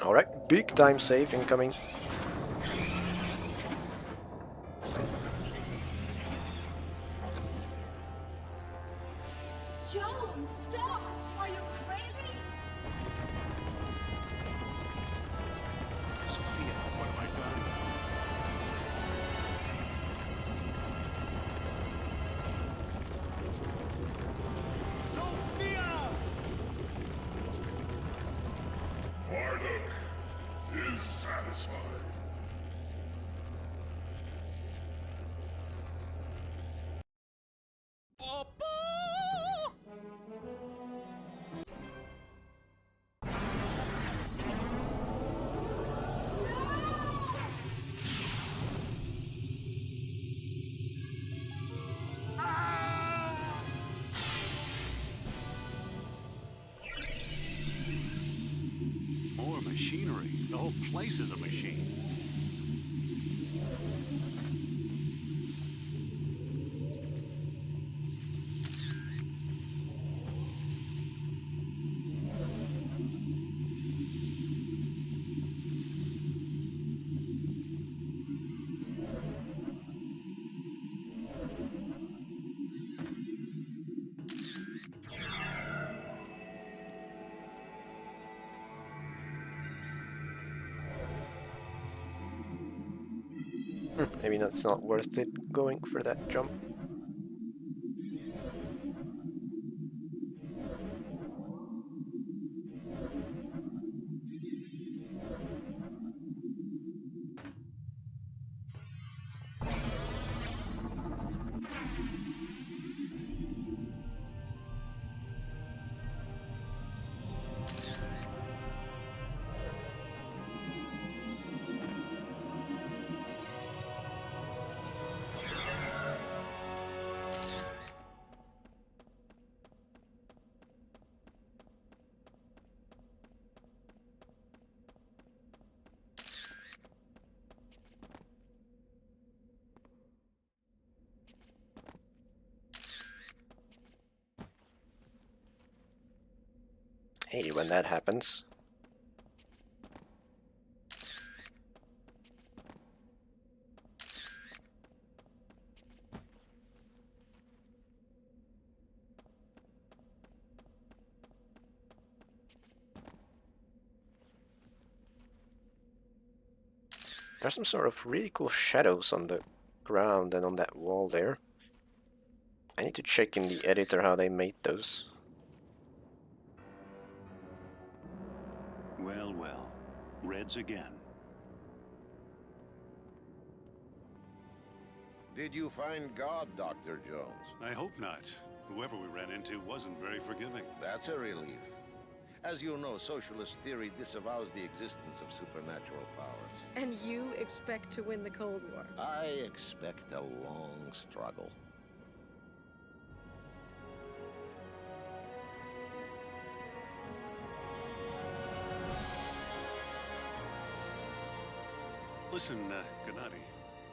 S2: Alright, big time save incoming.
S8: Jones, stop! Are you crazy?
S3: Sophia, what have I done?
S9: Marduk is satisfied.
S3: More machinery. The whole place is a machine.
S2: Maybe that's not worth it going for that jump. Hey, when that happens. There's some sort of really cool shadows on the ground and on that wall there. I need to check in the editor how they made those.
S3: Well, well. Reds again.
S7: Did you find God, Dr. Jones?
S3: I hope not. Whoever we ran into wasn't very forgiving.
S7: That's a relief. As you know, socialist theory disavows the existence of supernatural powers.
S4: And you expect to win the Cold War?
S7: I expect a long struggle.
S3: Listen, Gennady,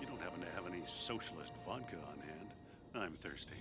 S3: you don't happen to have any socialist vodka on hand? I'm thirsty.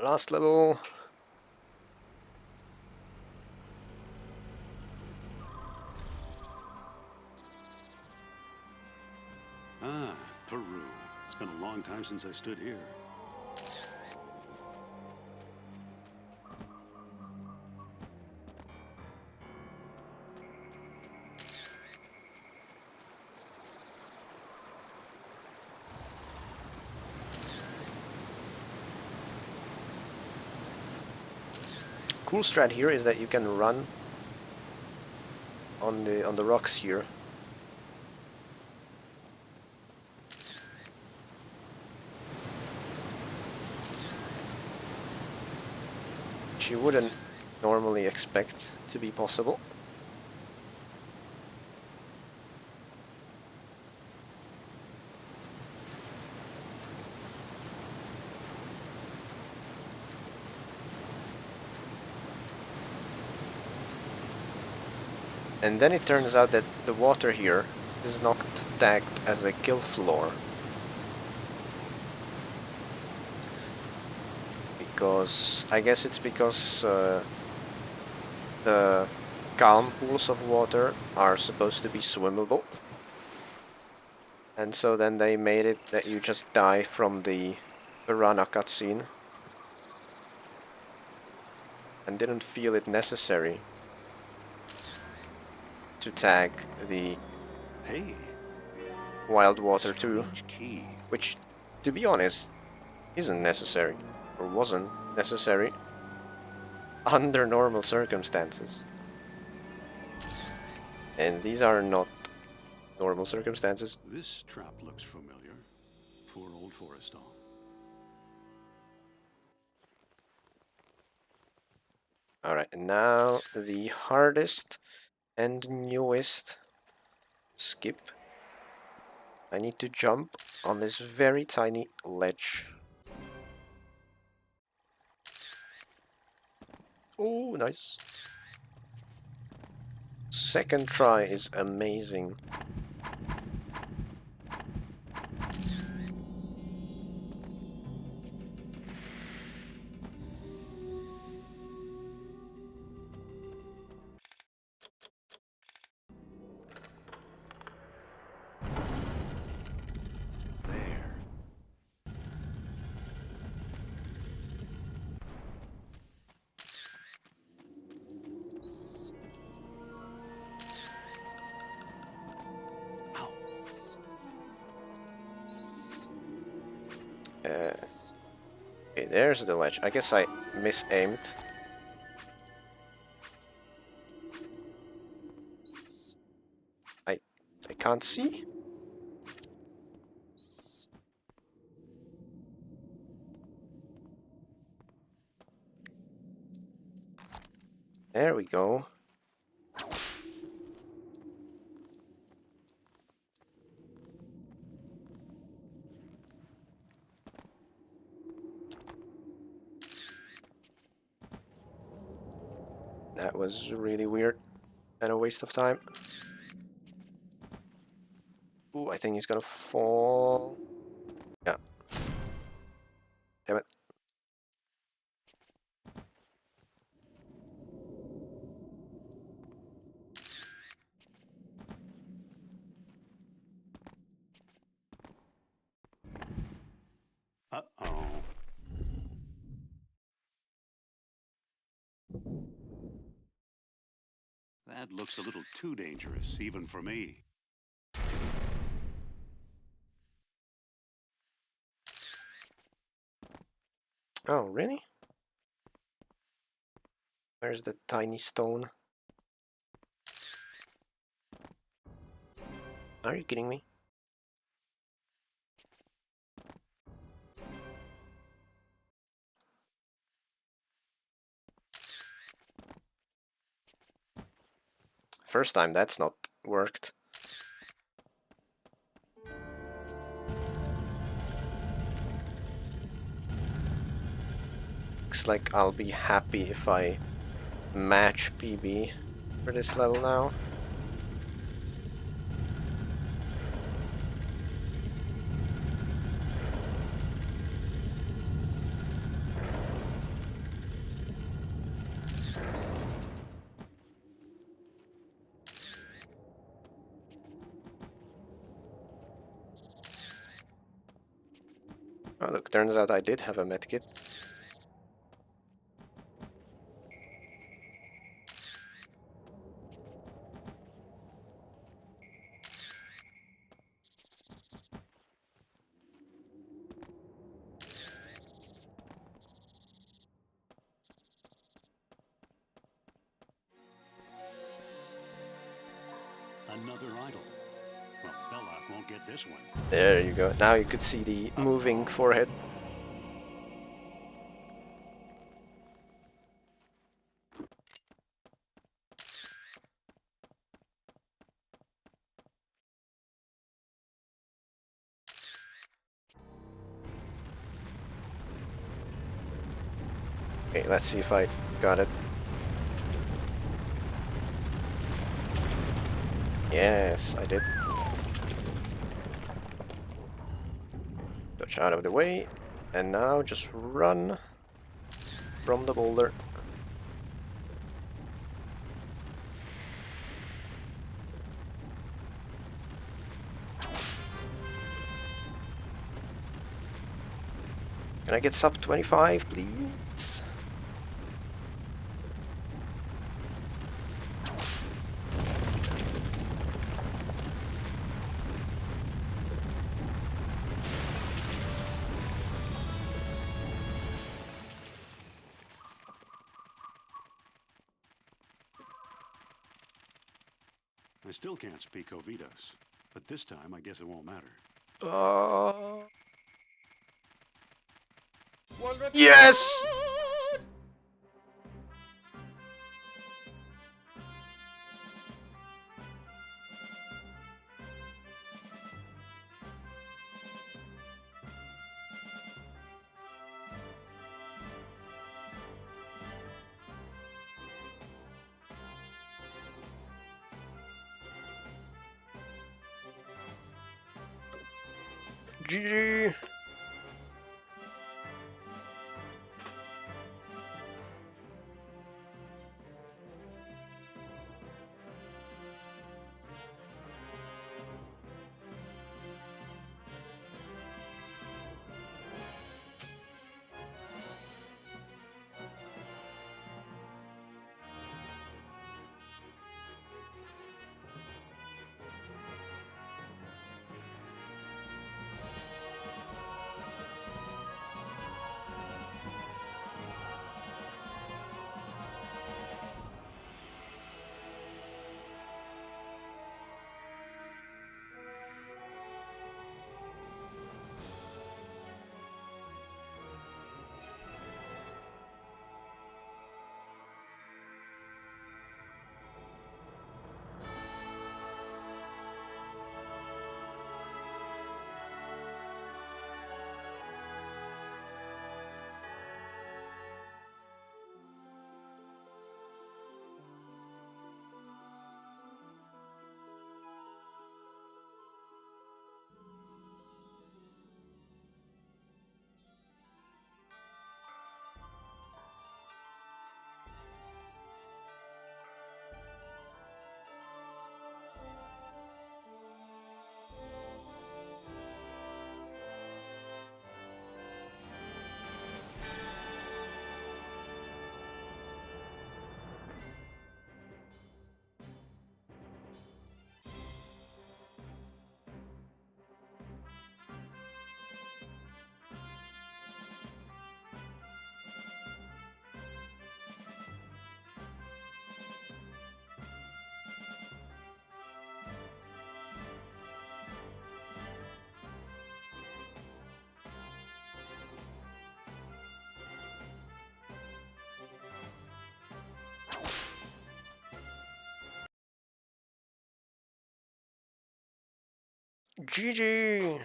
S2: Last level.
S3: Ah, Peru. It's been a long time since I stood here.
S2: Cool strat here is that you can run on the rocks here. Which you wouldn't normally expect to be possible. And then it turns out that the water here is not tagged as a kill floor. Because, I guess it's because the calm pools of water are supposed to be swimmable. And so then they made it that you just die from the piranha cutscene. And didn't feel it necessary to tag the wild water too, which, to be honest, isn't necessary, or wasn't necessary, under normal circumstances. And these are not normal circumstances.
S3: This trap looks familiar. Poor old Forrestal.
S2: Alright, and now the hardest and newest skip. I need to jump on this very tiny ledge. Oh, nice. Second try is amazing. Okay, there's the ledge. I guess I misaimed. I can't see. There we go. That was really weird and a waste of time. Ooh, I think he's gonna fall. Yeah. Damn it.
S3: Uh-oh. That looks a little too dangerous, even for me.
S2: Oh, really? Where's the tiny stone? Are you kidding me? First time that's not worked. Looks like I'll be happy if I match PB for this level now. Oh look, turns out I did have a medkit.
S3: Another idol. Well, Belloc won't get this one.
S2: There you go. Now you could see the moving forehead. Okay, let's see if I got it. Yes, I did. Dodge out of the way. And now just run from the boulder. Can I get sub 25, please?
S3: I still can't speak Ovidos, but this time I guess it won't matter.
S2: Yes! GG! GG!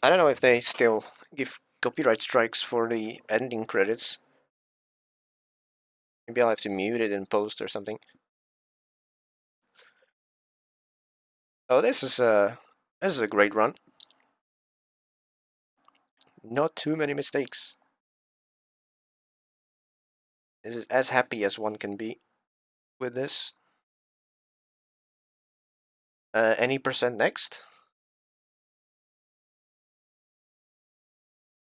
S2: I don't know if they still give copyright strikes for the ending credits. Maybe I'll have to mute it in post or something. Oh, this is a great run. Not too many mistakes. This is as happy as one can be with this. Any percent next?